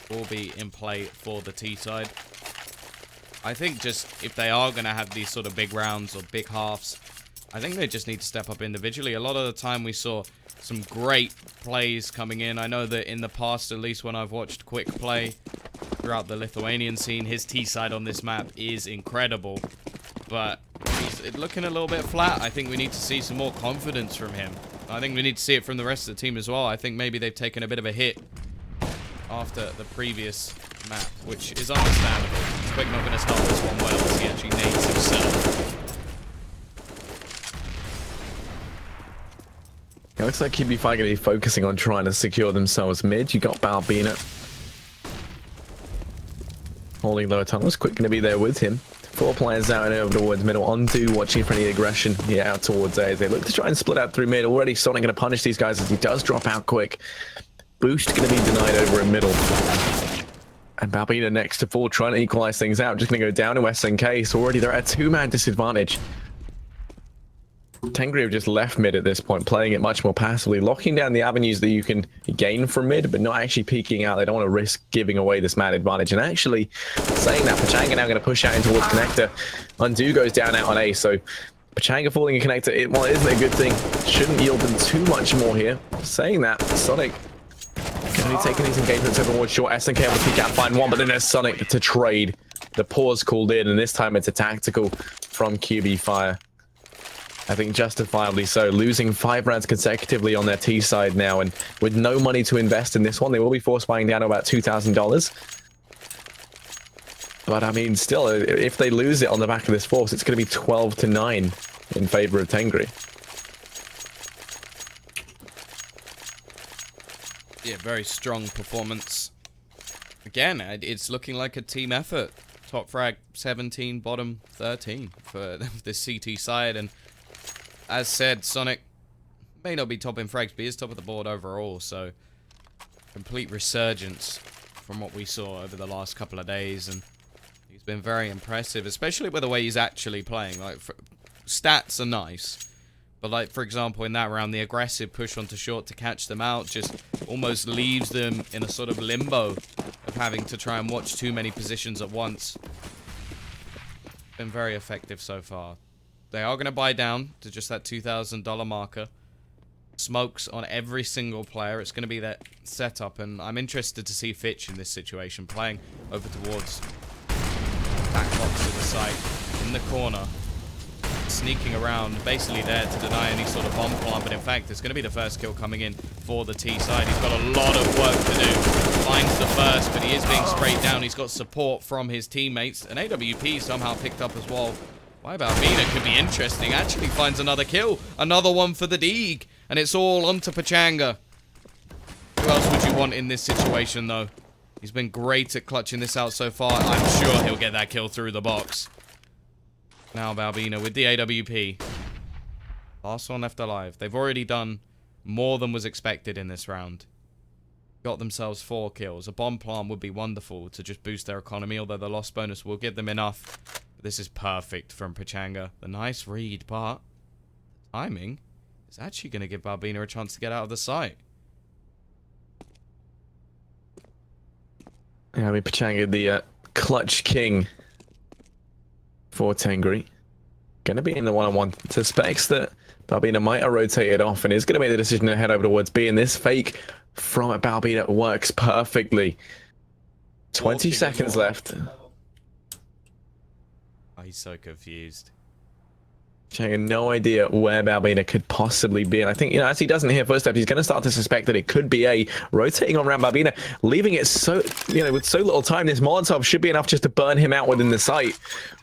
will be in play for the T side. I think just if they are going to have these sort of big rounds or big halves, I think they just need to step up individually. A lot of the time we saw some great plays coming in. I know that in the past, at least when I've watched Quick play throughout the Lithuanian scene, his T side on this map is incredible. But he's looking a little bit flat. I think we need to see some more confidence from him. I think we need to see it from the rest of the team as well. I think maybe they've taken a bit of a hit after the previous map, which is understandable. Quick not going to start this one well as he actually nades himself. It looks like QB.Fire going to be focusing on trying to secure themselves mid. You got Barbina holding lower tunnels. Quick going to be there with him. 4 players out and over towards middle. Undo watching for any aggression here out towards A as they look to try and split out through mid. Already Sonic going to punish these guys as he does drop out quick. Boost going to be denied over in middle. And Barbina next to fall, trying to equalize things out. Just going to go down to SNK. So already they're at a 2-man disadvantage. Tengri have just left mid at this point, playing it much more passively, locking down the avenues that you can gain from mid, but not actually peeking out. They don't want to risk giving away this man advantage. And actually, saying that, Pachanga now going to push out in towards connector. Undo goes down out on A, so Pachanga falling in connector, well, it isn't a good thing. Shouldn't yield them too much more here. Saying that, Sonic going to be taking these engagements over towards short. SNK able to peek out and find one, but then there's Sonic to trade. The pause called in, and this time it's a tactical from QB.Fire. I think justifiably so, losing 5 rounds consecutively on their T side now, and with no money to invest in this one, they will be force buying down to about $2,000. But I mean, still, if they lose it on the back of this force, it's going to be 12-9 in favor of Tengri. Yeah, very strong performance. Again, it's looking like a team effort. Top frag 17, bottom 13 for the CT side, and as said, Sonic may not be top in frags, but he is top of the board overall, so complete resurgence from what we saw over the last couple of days, and he's been very impressive, especially with the way he's actually playing. Like, stats are nice, but like, for example, in that round, the aggressive push onto short to catch them out just almost leaves them in a sort of limbo of having to try and watch too many positions at once. Been very effective so far. They are going to buy down to just that $2,000 marker. Smokes on every single player. It's going to be that setup, and I'm interested to see Fitch in this situation, playing over towards back box to the side, in the corner, sneaking around, basically there to deny any sort of bomb plant, but in fact, it's going to be the first kill coming in for the T side. He's got a lot of work to do. Finds the first, but he is being sprayed down. He's got support from his teammates. An AWP somehow picked up as well. Why about Mina? Could be interesting. Actually finds another kill. Another one for the Deeg. And it's all onto Pachanga. Who else would you want in this situation, though? He's been great at clutching this out so far. I'm sure he'll get that kill through the box. Now Balbina with the AWP. Last one left alive. They've already done more than was expected in this round. Got themselves 4 kills. A bomb plant would be wonderful to just boost their economy, although the loss bonus will give them enough. But this is perfect from Pachanga. The nice read, but timing is actually going to give Balbina a chance to get out of the site. Yeah, I mean, Pachanga, the clutch king for Tengri. Going to be in the one-on-one. Suspects that Balbina might have rotated off and is going to make the decision to head over towards B. And this fake from Balbina works perfectly. 20 seconds left. Oh, he's so confused. Pachanga, no idea where Balbina could possibly be. And I think, as he doesn't hear footsteps, he's going to start to suspect that it could be a rotating on around Balbina, leaving it so, with so little time. This Molotov should be enough just to burn him out within the site.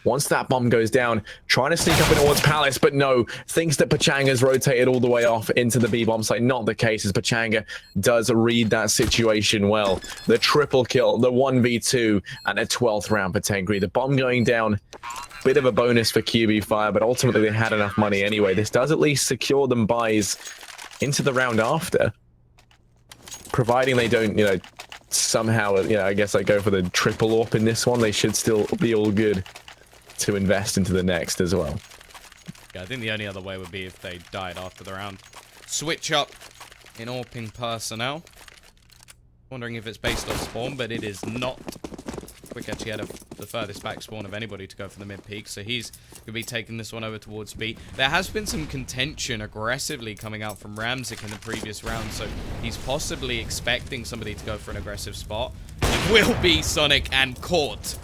Once that bomb goes down, trying to sneak up in towards Palace, but no, thinks that Pachanga's rotated all the way off into the B bomb site. Not the case, as Pachanga does read that situation well. The triple kill, the 1v2, and a 12th round for Tengri. The bomb going down, bit of a bonus for QB.Fire, but ultimately they had enough money anyway. This does at least secure them buys into the round after, providing they don't, somehow, I guess I go for the triple AWP in this one. They should still be all good to invest into the next as well. Yeah, I think the only other way would be if they died after the round. Switch up in AWPing personnel. Wondering if it's based on spawn, but it is not. Quick actually had the furthest back spawn of anybody to go for the mid peak, so he's going to be taking this one over towards B. There has been some contention aggressively coming out from Ramzik in the previous round, so he's possibly expecting somebody to go for an aggressive spot. It will be Sonic and caught.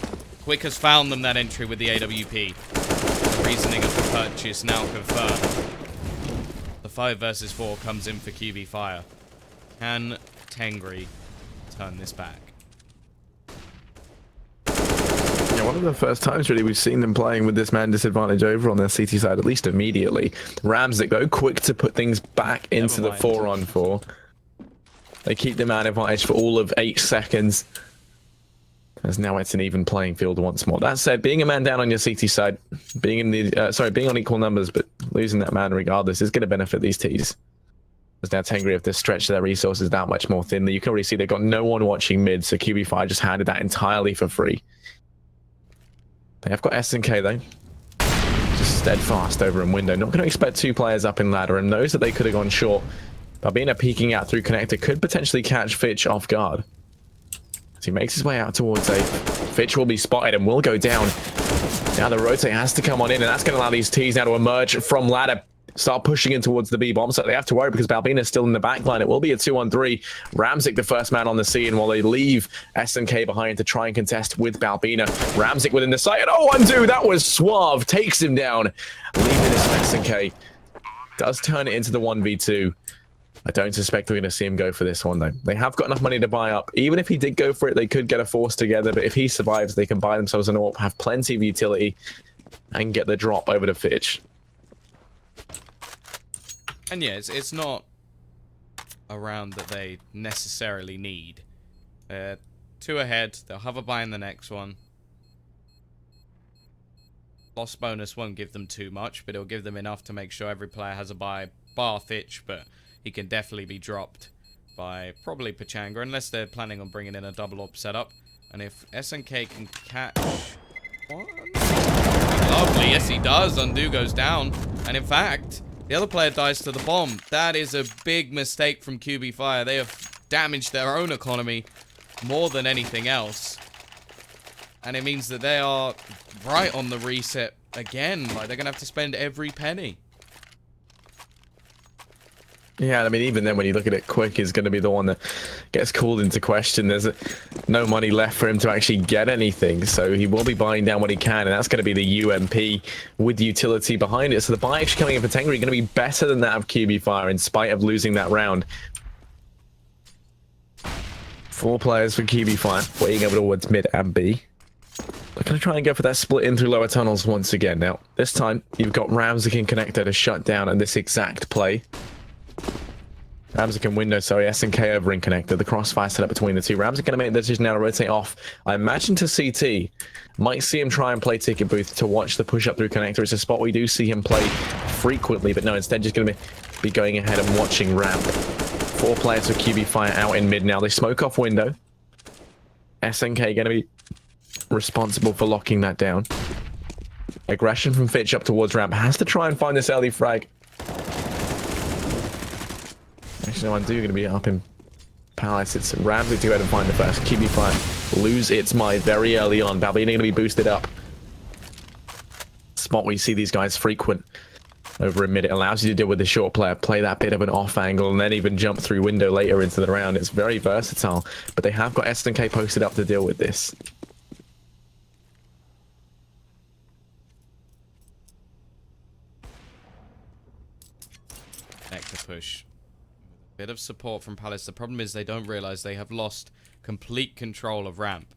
Quick has found them that entry with the AWP. The reasoning of the purchase now confirmed. The 5 versus 4 comes in for QB.Fire. Can Tengri turn this back? Yeah, one of the first times really we've seen them playing with this man disadvantage over on their CT side, at least immediately. Ramzik, though, quick to put things back into the 4-on-4. They keep the man advantage for all of 8 seconds. As now it's an even playing field once more. That said, being a man down on your CT side, being in the being on equal numbers, but losing that man regardless is going to benefit these Ts. As now Tengri have to stretch their resources that much more thinly. You can already see they've got no one watching mid, so QB.Fire just handed that entirely for free. They have got S&K though. Just steadfast over in window. Not going to expect 2 players up in ladder, and knows that they could have gone short. Balbina peeking out through connector could potentially catch Fitch off guard. He makes his way out towards A. Fitch will be spotted and will go down. Now the rotate has to come on in, and that's going to allow these Ts now to emerge from ladder. Start pushing in towards the B bomb, so they have to worry because Balbina is still in the back line. It will be a 2-on-3. Ramzik, the first man on the scene, while they leave S&K behind to try and contest with Balbina. Ramzik within the site, and oh, undo! That was suave. Takes him down. Leaving this S&K. Does turn it into the 1v2. I don't suspect we're going to see him go for this one, though. They have got enough money to buy up. Even if he did go for it, they could get a force together. But if he survives, they can buy themselves an AWP, have plenty of utility, and get the drop over to Fitch. And yeah, it's not a round that they necessarily need. 2 ahead. They'll have a buy in the next one. Loss bonus won't give them too much, but it'll give them enough to make sure every player has a buy, bar Fitch, but he can definitely be dropped by probably Pachanga, unless they're planning on bringing in a double op setup. And if SNK can catch one... Lovely, yes he does. Undo goes down. And in fact, the other player dies to the bomb. That is a big mistake from QB.Fire. They have damaged their own economy more than anything else. And it means that they are right on the reset again. Like, they're going to have to spend every penny. Yeah, I mean, even then, when you look at it, Quick is going to be the one that gets called into question. There's no money left for him to actually get anything, so he will be buying down what he can, and that's going to be the UMP with utility behind it. So the buy actually coming in for Tengri going to be better than that of QB.Fire, in spite of losing that round. 4 players for QB.Fire, waiting over towards mid and B. They're going to try and go for that split in through lower tunnels once again. Now, this time, you've got Ramzik and Connector to shut down at this exact play. Ramzik and window, sorry, SNK over in connector. The crossfire set up between the two. Ramzik going to make the decision now to rotate off. I imagine to CT. Might see him try and play ticket booth to watch the push up through connector. It's a spot we do see him play frequently, but no, instead just going to be going ahead and watching ramp. 4 players for QB.Fire out in mid now. They smoke off window. SNK going to be responsible for locking that down. Aggression from Fitch up towards ramp. Has to try and find this early frag. Actually, no, Undo going to be up in Palace. It's Ramsey to go ahead and find the first. QB.Fire lose its mind very early on. Balbina going to be boosted up. Spot where you see these guys frequent over a minute. Allows you to deal with the short player, play that bit of an off angle, and then even jump through window later into the round. It's very versatile, but they have got SNK posted up to deal with this. Nectar push. Bit of support from Palace. The problem is they don't realize they have lost complete control of ramp.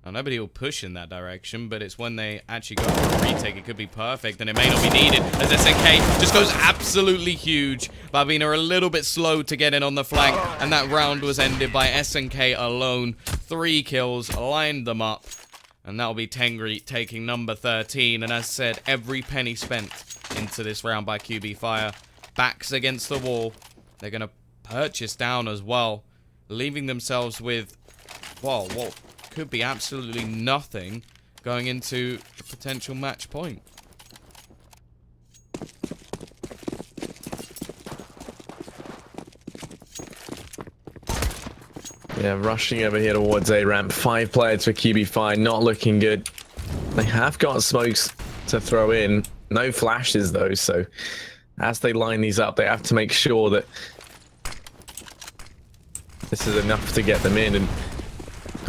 Now, nobody will push in that direction, but it's when they actually go for a retake, it could be perfect, and it may not be needed, as SNK just goes absolutely huge. Balbina are a little bit slow to get in on the flank, and that round was ended by SNK alone. 3 kills, lined them up, and that'll be Tengri taking number 13. And as said, every penny spent into this round by QB.Fire. Backs against the wall. They're going to purchase down as well, leaving themselves with, well, what could be absolutely nothing going into a potential match point. Yeah, rushing over here towards A ramp. 5 players for QB.Fire, not looking good. They have got smokes to throw in. No flashes though, so as they line these up, they have to make sure that this is enough to get them in, and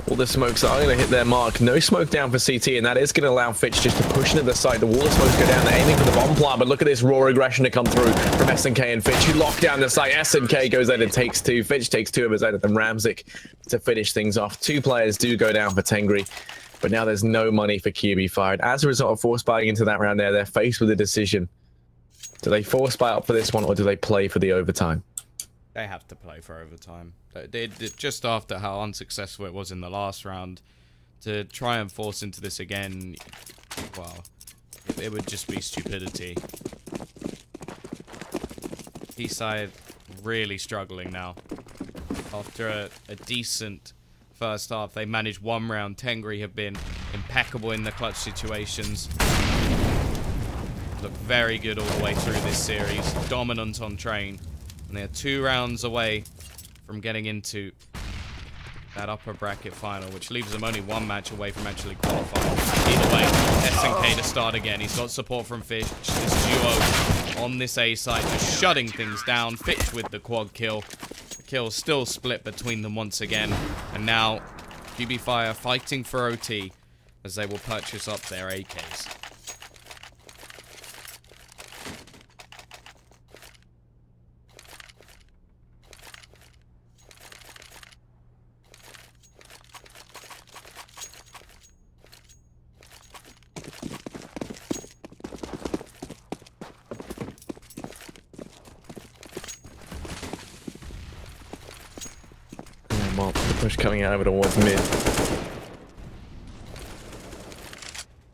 all the smokes are going to hit their mark. No smoke down for CT, and that is going to allow Fitch just to push into the side. The wall of smokes go down. They're aiming for the bomb plant, but look at this raw aggression to come through from SNK and Fitch, who lock down the site. SNK goes in and takes 2. Fitch takes 2 of his own, and then Ramzik to finish things off. 2 players do go down for Tengri, but now there's no money for QB.Fire. As a result of force buying into that round there, they're faced with a decision. Do they force buy up for this one, or do they play for the overtime? They have to play for overtime. Just after how unsuccessful it was in the last round, to try and force into this again, well, it would just be stupidity. T-side really struggling now. After a decent first half, they managed 1 round. Tengri have been impeccable in the clutch situations. Look very good all the way through this series. Dominant on train. And they're 2 rounds away from getting into that upper bracket final, which leaves them only 1 match away from actually qualifying. Either way, SNK to start again. He's got support from Fitch. This duo on this A site just shutting things down. Fitch with the quad kill. The kill still split between them once again. And now QB.Fire fighting for OT as they will purchase up their AKs. Well, the push coming out over towards mid.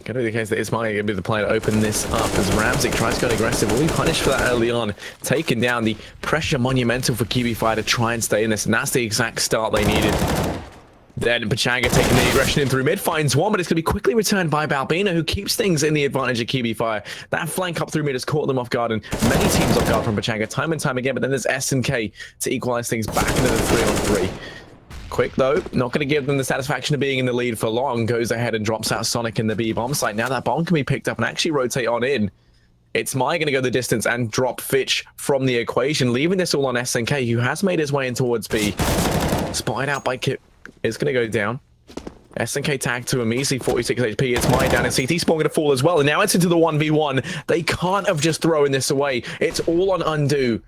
Going to be the case that Ismail going to be the player to open this up as Ramsey tries to go aggressive. Will be punished for that early on. Taking down the pressure monumental for QB.Fire to try and stay in this. And that's the exact start they needed. Then Pachanga taking the aggression in through mid, finds one, but it's going to be quickly returned by Balbina, who keeps things in the advantage of QB.Fire. That flank up through mid has caught them off guard, and many teams off guard from Pachanga time and time again, but then there's S&K to equalize things back into the 3-on-3. Quick, though, not going to give them the satisfaction of being in the lead for long. Goes ahead and drops out Sonic in the B bomb site. Now that bomb can be picked up and actually rotate on in. It's Mai going to go the distance and drop Fitch from the equation, leaving this all on S&K, who has made his way in towards B. Spotted out by Kip. Is going to go down. S&K tagged to a measly 46 HP. It's Mai down, and CT Spawn going to fall as well. And now it's into the 1v1. They can't have just thrown this away. It's all on Undo.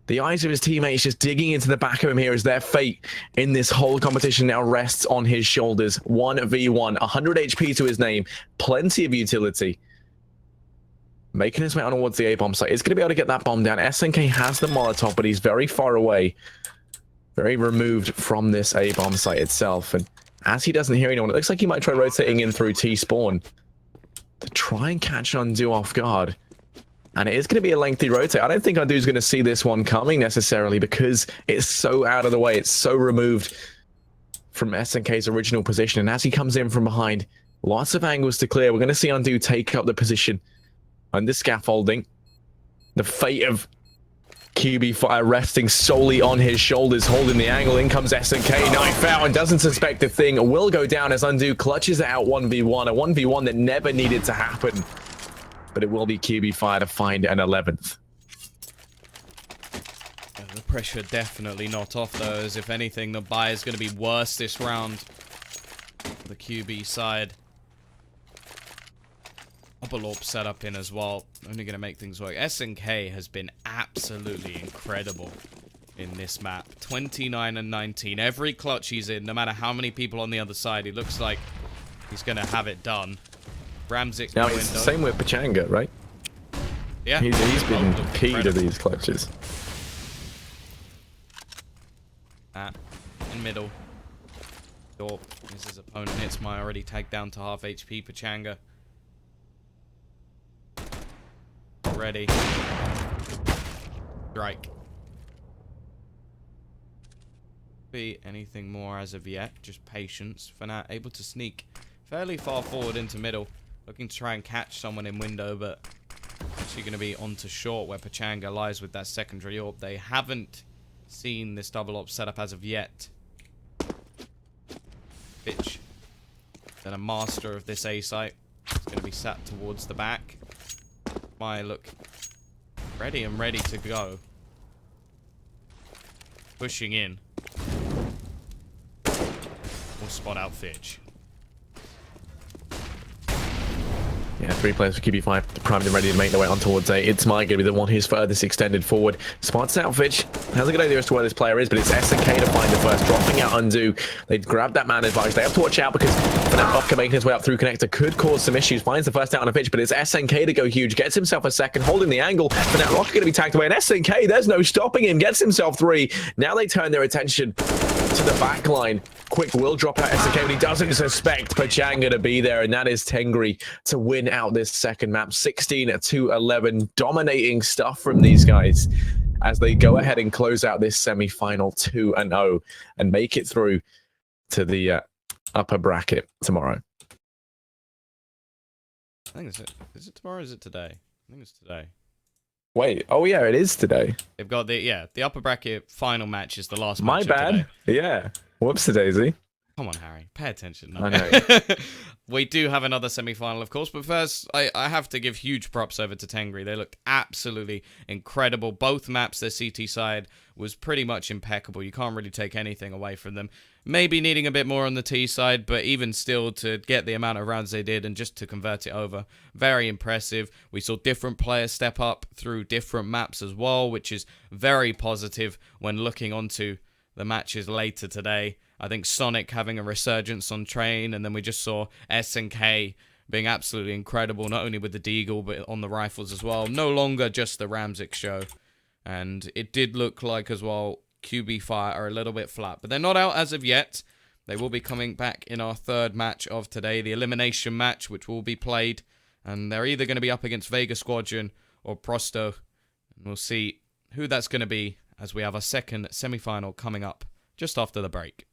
The eyes of his teammates just digging into the back of him here as their fate in this whole competition now rests on his shoulders. 1v1, 100 HP to his name, plenty of utility. Making his way on towards the A-bomb site. It's going to be able to get that bomb down. S&K has the Molotov, but he's very far away. Very removed from this A-bomb site itself. And as he doesn't hear anyone, it looks like he might try rotating in through T-Spawn to try and catch Undo off guard. And it is going to be a lengthy rotate. I don't think Undu's going to see this one coming necessarily because it's so out of the way. It's so removed from S&K's original position. And as he comes in from behind, lots of angles to clear. We're going to see Undo take up the position under scaffolding. The fate of QB.Fire resting solely on his shoulders, holding the angle. In comes S&K, knife out, and doesn't suspect a thing. Will go down as Undo clutches it out 1v1, a 1v1 that never needed to happen. But it will be QB.Fire to find an 11th. The pressure definitely not off, though, as if anything, the buy is going to be worse this round for the QB side. Upperlorp set up in as well. Only going to make things work. S&K has been absolutely incredible in this map. 29 and 19. Every clutch he's in, no matter how many people on the other side, he looks like he's going to have it done. Ramzik. Now, it's the same with Pachanga, right? Yeah. He's been key to these clutches. In middle. Door is his opponent. It's my already tagged down to half HP. Pachanga. Ready. Strike. Be anything more as of yet. Just patience for now. Able to sneak fairly far forward into middle. Looking to try and catch someone in window, but actually going to be onto short where Pachanga lies with that secondary AWP. They haven't seen this double AWP setup as of yet. Fitch. Then a master of this A site. It's going to be sat towards the back. My look ready to go. Pushing in. We'll spot out Fitch. Yeah, 3 players for QB.Fire primed and ready to make their way on towards A. It's Mai going to be the one who's furthest extended forward. Spots out Fitch. Has a good idea as to where this player is, but it's S&K to find the first. Dropping out Undo. They grab that man advantage. They have to watch out because Vodka making his way up through connector could cause some issues. Finds the first out on a Fitch, but it's S&K to go huge. Gets himself a second, holding the angle. But now Rocket going to be tagged away. And S&K, there's no stopping him. Gets himself 3. Now they turn their attention to the back line. Quick will drop out S&K, but he doesn't suspect Pachanga to be there, and that is Tengri to win out this second map. 16-11, dominating stuff from these guys as they go ahead and close out this semi-final 2-0 and make it through to the upper bracket tomorrow. I think it's it. Is it tomorrow or is it today? I think it's today. Wait, oh yeah, it is today. They've got the upper bracket final match is the last My match bad. of today. Yeah. Whoops-a-daisy. Come on, Harry. Pay attention. I know. We do have another semi-final, of course, but first, I have to give huge props over to Tengri. They looked absolutely incredible. Both maps, their CT side was pretty much impeccable. You can't really take anything away from them. Maybe needing a bit more on the T side, but even still, to get the amount of rounds they did and just to convert it over, very impressive. We saw different players step up through different maps as well, which is very positive when looking onto the matches later today. I think Sonic having a resurgence on train, and then we just saw S&K being absolutely incredible, not only with the Deagle, but on the rifles as well. No longer just the Ramzik show. And it did look like, as well, QB.Fire are a little bit flat. But they're not out as of yet. They will be coming back in our third match of today, the elimination match, which will be played. And they're either going to be up against Vega Squadron or Prosto. And we'll see who that's going to be as we have our second semi-final coming up just after the break.